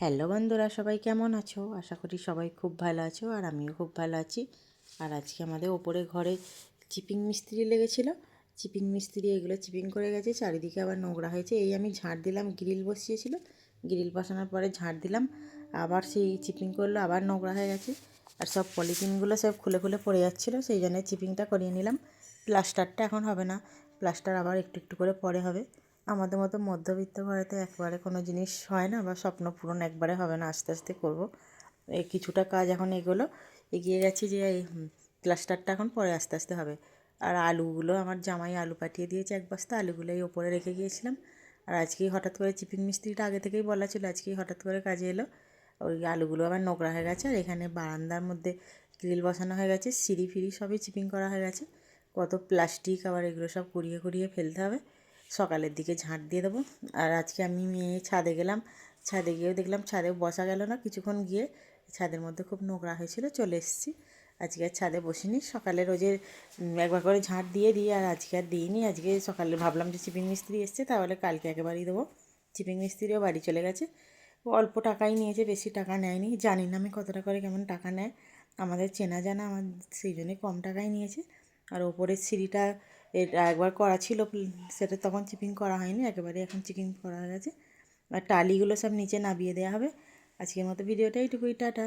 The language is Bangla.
হ্যালো বন্ধুরা, সবাই কেমন আছো? আশা করি সবাই খুব ভালো আছো, আর আমিও খুব ভালো আছি। আর আজকে আমাদের ওপরে ঘরে চিপিং মিস্ত্রি লেগেছিলো। চিপিং মিস্ত্রি এগুলো চিপিং করে গেছে, চারিদিকে আবার নোংরা হয়েছে। এই আমি ঝাড় দিলাম, গ্রিল বসিয়েছিল, গ্রিল বসানোর পরে ঝাড় দিলাম, আবার সেই চিপিং করলো, আবার নোংরা হয়ে গেছে। আর সব পলিথিনগুলো সব খুলে খুলে পড়ে যাচ্ছিলো, সেই জন্য চিপিংটা করিয়ে নিলাম। প্লাস্টারটা এখন হবে না, প্লাস্টার আবার একটু একটু করে পরে হবে। আমাদের মতো মধ্যবিত্ত ঘরেতে একবারে কোনো জিনিস হয় না, বা স্বপ্ন পূরণ একবারে হবে না, আস্তে আস্তে করব। এই কিছুটা কাজ এখন এগোলো, এগিয়ে গেছে, যে এই প্লাস্টারটা এখন পরে আস্তে আস্তে হবে। আর আলুগুলো আমার জামাই আলু পাঠিয়ে দিয়েছে, এক বস্তা আলুগুলো এই ওপরে রেখে গিয়েছিলাম। আর আজকেই হঠাৎ করে চিপিং মিস্ত্রিটা আগে থেকেই বলা ছিল, আজকেই হঠাৎ করে কাজে এলো। ওই আলুগুলো আবার নোংরা হয়ে গেছে। আর এখানে বারান্দার মধ্যে গ্রিল বসানো হয়ে গেছে, সিঁড়ি ফিরি সবই চিপিং করা হয়ে গেছে। কত প্লাস্টিক আবার এগুলো সব কুড়িয়ে কুড়িয়ে ফেলতে হবে, সকালের দিকে ঝাঁট দিয়ে দেবো। আর আজকে আমি মেয়ে ছাদে গেলাম, ছাদে গিয়েও দেখলাম ছাদেও বসা গেল না, কিছুক্ষণ গিয়ে ছাদের মধ্যে খুব নোংরা হয়েছিল, চলে এসেছি। আজকে আর ছাদে বসিনি, সকালে রোজের একবার করে ঝাঁট দিয়ে দিই, আর আজকে আর দিইনি। আজকে সকালে ভাবলাম যে চিপিং মিস্ত্রি এসছে, তাহলে কালকে একেবারেই দেবো। চিপিং মিস্ত্রিও বাড়ি চলে গেছে, অল্প টাকাই নিয়েছে, বেশি টাকা নেয়নি। জানি না আমি কতটা করে কেমন টাকা নেয়, আমাদের চেনা জানা, আমার সেই জন্যই কম টাকাই নিয়েছে। আর ওপরের সিঁড়িটা এটা একবার করা ছিল, সেটা তখন চিপিং করা হয়নি, একেবারে এখন চিপিং করা হয়ে গেছে। আর টালিগুলো সব নিচে নামিয়ে দেওয়া হবে। আজকের মতো ভিডিওটা এইটুকুই, টাটা।